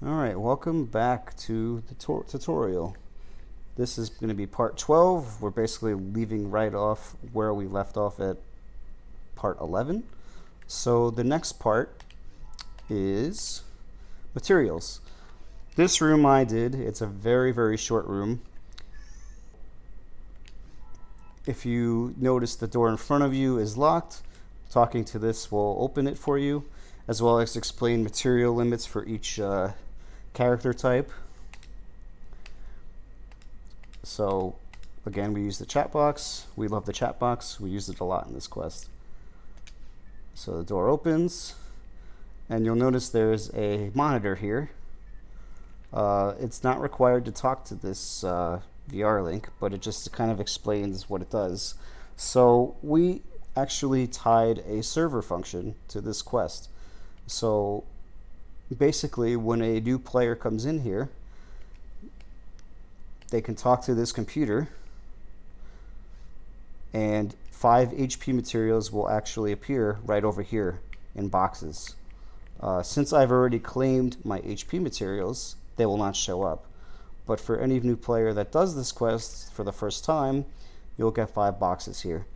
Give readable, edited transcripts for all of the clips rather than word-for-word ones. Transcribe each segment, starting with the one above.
Alright, welcome back to the tutorial. This is going to be part 12. We're basically leaving right off where we left off at part 11. So the next part is materials. This room I did, it's a very, very short room. If you notice the door in front of you is locked, talking to this will open it for you, as well as explain material limits for each character type. So again, we use the chat box. We love the chat box. We use it a lot in this quest. So the door opens, and you'll notice there's a monitor here. It's not required to talk to this VR link, but it just kind of explains what it does. So we actually tied a server function to this quest. So basically, when a new player comes in here, they can talk to this computer, and 5 HP materials will actually appear right over here in boxes. Since I've already claimed my HP materials, they will not show up. But for any new player that does this quest for the first time, you'll get 5 boxes here.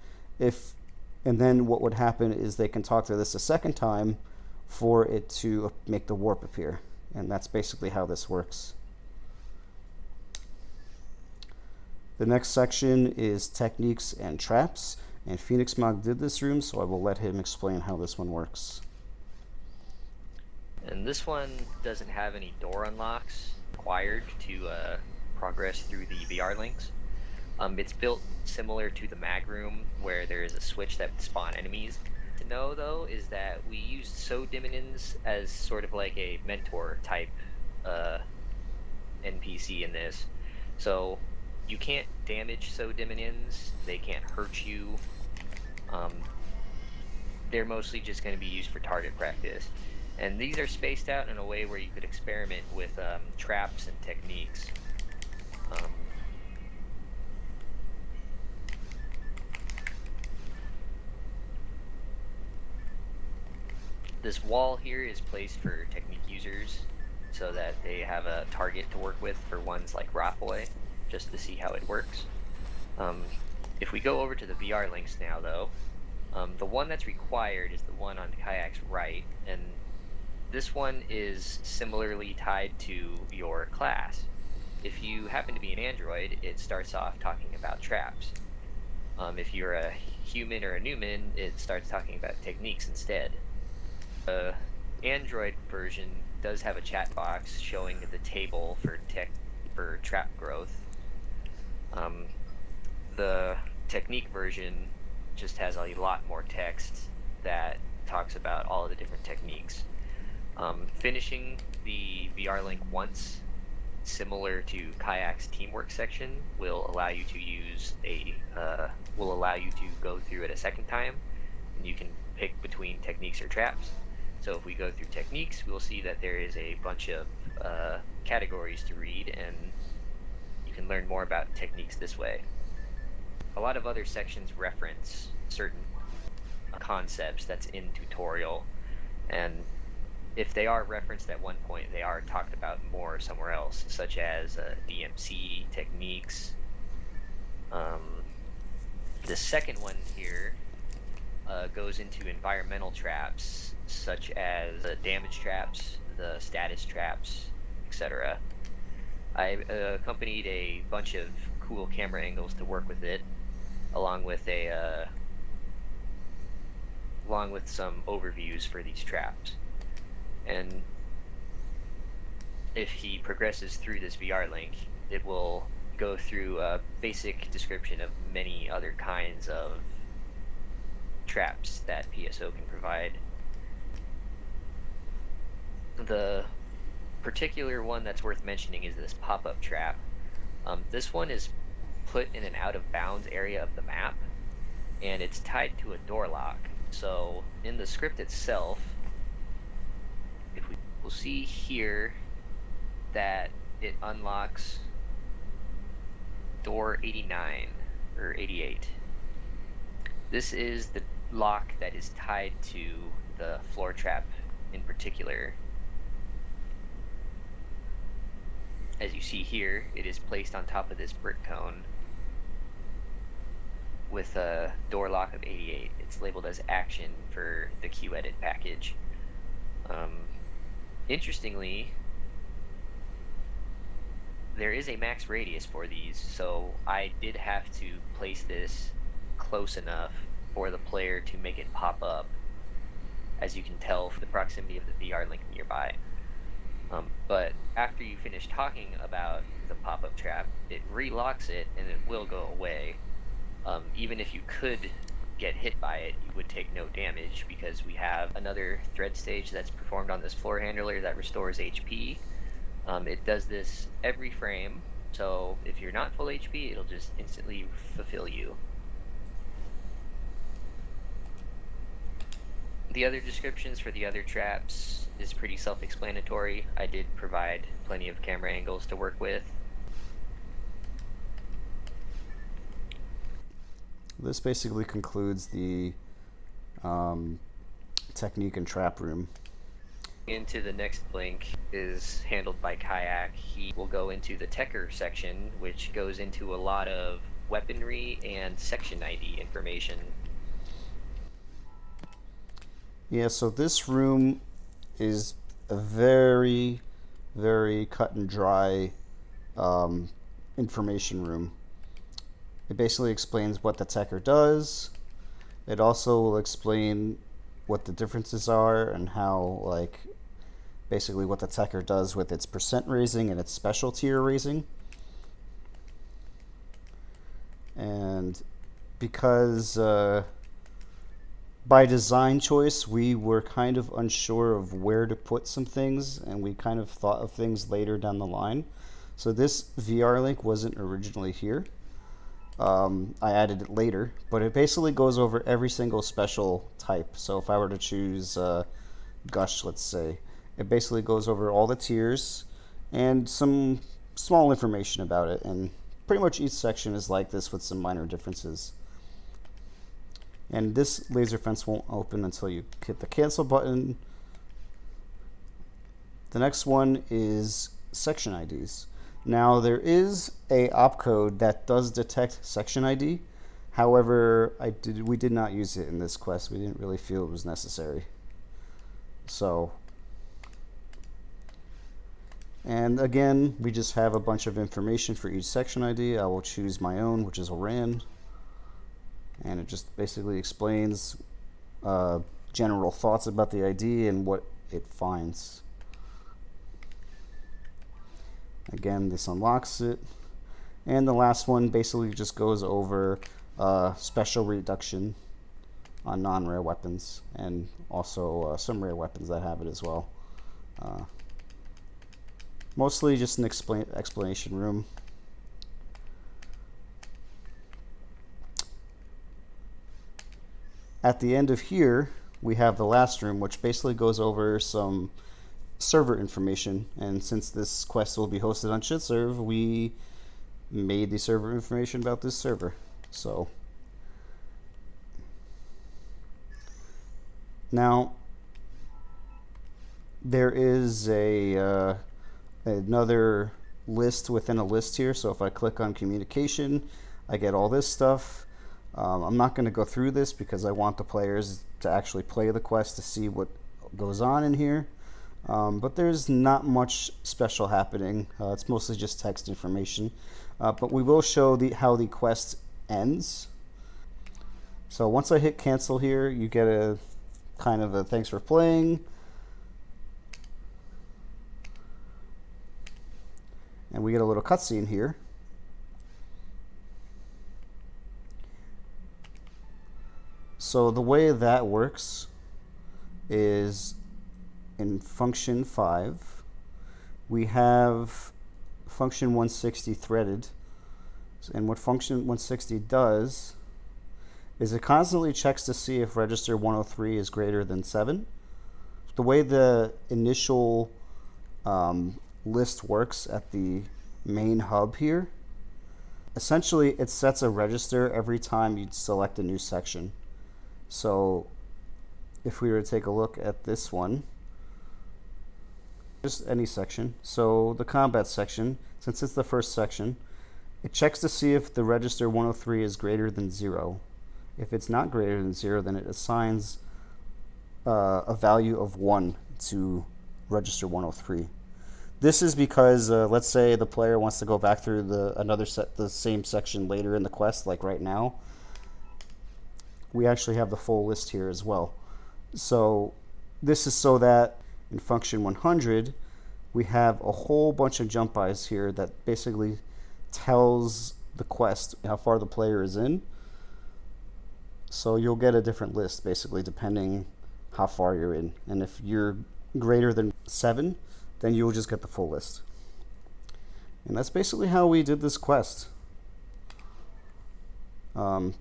And then what would happen is they can talk to this a second time for it to make the warp appear. And that's basically how this works. The next section is techniques and traps, and Phoenix Mog did this room, so I will let him explain how this one works. And this one doesn't have any door unlocks required to progress through the VR links. It's built similar to the mag room, where there is a switch that would spawn enemies. To know though is that we used Sodiminions as sort of like a mentor type NPC in this. So you can't damage Sodiminions, they can't hurt you. They're mostly just going to be used for target practice. And these are spaced out in a way where you could experiment with traps and techniques. This wall here is placed for technique users so that they have a target to work with for ones like Rothboy, just to see how it works. If we go over to the VR links now though, the one that's required is the one on Kayak's right, and this one is similarly tied to your class. If you happen to be an android, it starts off talking about traps. If you're a human or a Newman, it starts talking about techniques instead. The Android version does have a chat box showing the table for trap growth. The technique version just has a lot more text that talks about all of the different techniques. Finishing the VR link once, similar to Kayak's teamwork section, will allow you to go through it a second time, and you can pick between techniques or traps. So if we go through techniques, we'll see that there is a bunch of categories to read, and you can learn more about techniques this way. A lot of other sections reference certain concepts that's in tutorial, and if they are referenced at one point, they are talked about more somewhere else, such as DMC techniques. The second one here goes into environmental traps, such as the damage traps, the status traps, etc. I accompanied a bunch of cool camera angles to work with it, along with some overviews for these traps. And if he progresses through this VR link, it will go through a basic description of many other kinds of traps that PSO can provide. The particular one that's worth mentioning is this pop-up trap. This one is put in an out-of-bounds area of the map, and it's tied to a door lock. So in the script itself, we'll see here that it unlocks door 89 or 88. This is the lock that is tied to the floor trap in particular. As you see here, it is placed on top of this brick cone with a door lock of 88. It's labeled as action for the Qedit package. Interestingly, there is a max radius for these, so I did have to place this close enough for the player to make it pop up, as you can tell from the proximity of the VR link nearby. But after you finish talking about the pop-up trap, it relocks it and it will go away. Even if you could get hit by it, you would take no damage because we have another thread stage that's performed on this floor handler that restores HP. It does this every frame, so if you're not full HP, it'll just instantly fulfill you. The other descriptions for the other traps is pretty self-explanatory. I did provide plenty of camera angles to work with. This basically concludes the technique and trap room. Into the next link is handled by Kayak. He will go into the Tekker section, which goes into a lot of weaponry and section ID information. Yeah, so this room is a very, very cut and dry information room. It basically explains what the Tekker does. It also will explain what the differences are and how, like, basically what the Tekker does with its percent raising and its special tier raising. And because by design choice, we were kind of unsure of where to put some things, and we kind of thought of things later down the line. So this VR link wasn't originally here. I added it later, but it basically goes over every single special type. So if I were to choose Gush, let's say, it basically goes over all the tiers and some small information about it. And pretty much each section is like this with some minor differences. And this laser fence won't open until you hit the cancel button. The next one is section IDs. Now there is a opcode that does detect section ID. However, we did not use it in this quest. We didn't really feel it was necessary. So, and again, we just have a bunch of information for each section ID. I will choose my own, which is Iran. And it just basically explains general thoughts about the ID and what it finds. Again, this unlocks it. And the last one basically just goes over special reduction on non-rare weapons, and also some rare weapons that have it as well. Mostly just an explanation room. At the end of here, we have the last room, which basically goes over some server information. And since this quest will be hosted on ShitServe, we made the server information about this server. So now there is another list within a list here. So if I click on communication, I get all this stuff. I'm not going to go through this because I want the players to actually play the quest to see what goes on in here. But there's not much special happening. It's mostly just text information. But we will show how the quest ends. So once I hit cancel here, you get a kind of a thanks for playing. And we get a little cutscene here. So the way that works is in function 5, we have function 160 threaded. And what function 160 does is it constantly checks to see if register 103 is greater than 7. The way the initial list works at the main hub here, essentially it sets a register every time you select a new section. So if we were to take a look at this one, Just any section. So the combat section, since it's the first section, it checks to see if the register 103 is greater than 0. If it's not greater than 0, then it assigns a value of 1 to register 103. This is because, let's say the player wants to go back through the same section later in the quest, like right now. We actually have the full list here as well. So this is so that in function 100, we have a whole bunch of jump bys here that basically tells the quest how far the player is in. So you'll get a different list basically depending how far you're in. And if you're greater than 7, then you'll just get the full list. And that's basically how we did this quest.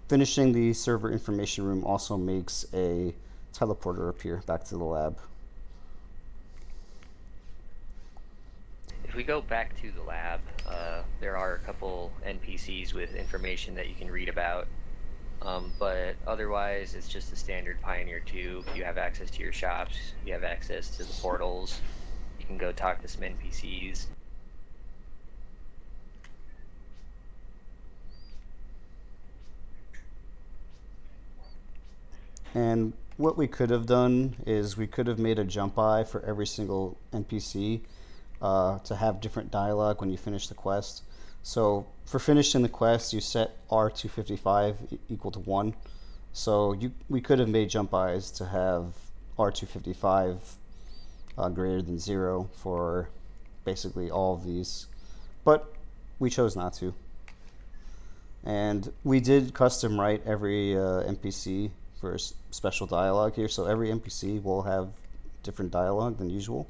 Finishing the server information room also makes a teleporter appear back to the lab. If we go back to the lab, there are a couple NPCs with information that you can read about, but otherwise it's just the standard Pioneer 2. You have access to your shops, you have access to the portals, you can go talk to some NPCs. And what we could have done is we could have made a jump by for every single NPC to have different dialogue when you finish the quest. So for finishing the quest, you set R255 equal to 1. So we could have made jump bys to have R255 greater than 0 for basically all of these. But we chose not to. And we did custom write every NPC for special dialogue here, so every NPC will have different dialogue than usual.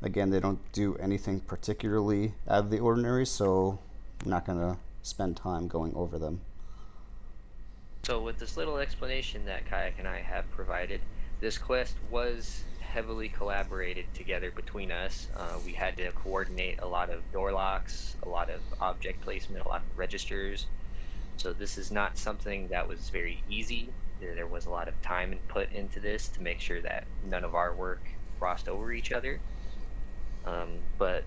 Again, they don't do anything particularly out of the ordinary, so I'm not going to spend time going over them. So with this little explanation that Kayak and I have provided, this quest was heavily collaborated together between us. We had to coordinate a lot of door locks, a lot of object placement, a lot of registers. So this is not something that was very easy. There was a lot of time and put into this to make sure that none of our work crossed over each other. But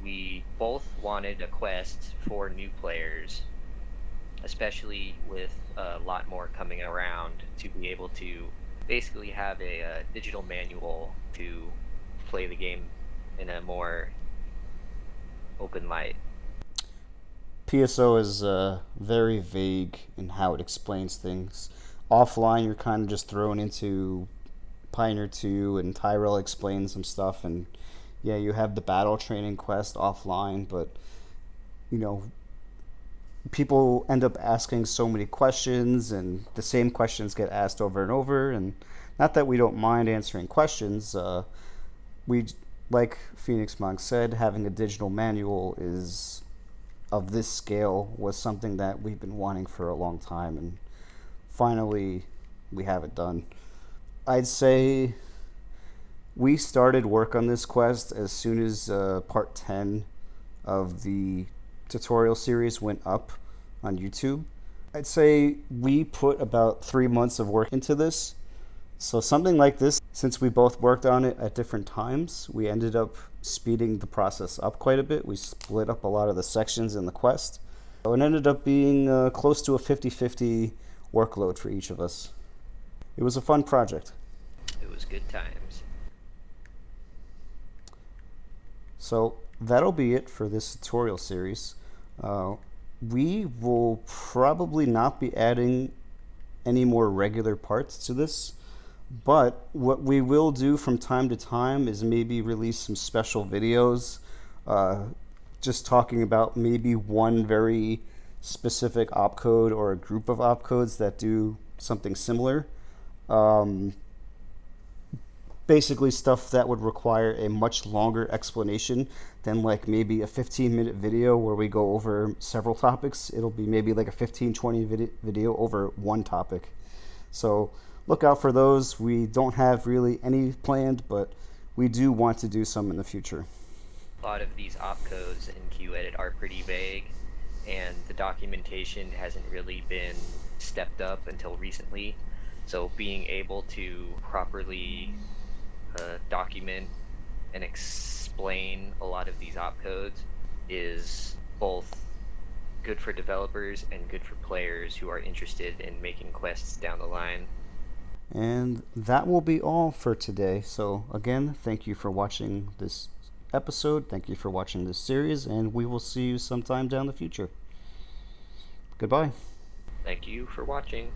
we both wanted a quest for new players, especially with a lot more coming around, to be able to basically have a digital manual to play the game in a more open light. PSO is very vague in how it explains things. Offline, you're kind of just thrown into Pioneer 2, and Tyrell explains some stuff, and yeah, you have the battle training quest offline, but you know, people end up asking so many questions, and the same questions get asked over and over. And not that we don't mind answering questions, we, like Phoenix Monk said, having a digital manual is of this scale was something that we've been wanting for a long time, and finally we have it done. I'd say we started work on this quest as soon as part 10 of the tutorial series went up on YouTube. I'd say we put about 3 months of work into this. So something like this, since we both worked on it at different times, we ended up speeding the process up quite a bit. We split up a lot of the sections in the quest. So it ended up being close to a 50-50 workload for each of us. It was a fun project. It was good times. So that'll be it for this tutorial series. We will probably not be adding any more regular parts to this, but what we will do from time to time is maybe release some special videos just talking about maybe one very specific opcode or a group of opcodes that do something similar. Basically stuff that would require a much longer explanation than like maybe a 15-minute video where we go over several topics. It'll be maybe like a 15-20 video over one topic. So look out for those. We don't have really any planned, but we do want to do some in the future. A lot of these opcodes in Qedit are pretty vague, and the documentation hasn't really been stepped up until recently. So being able to properly document and explain a lot of these opcodes is both good for developers and good for players who are interested in making quests down the line. And that will be all for today. So, again, thank you for watching this episode. Thank you for watching this series, and we will see you sometime down the future. Goodbye. Thank you for watching.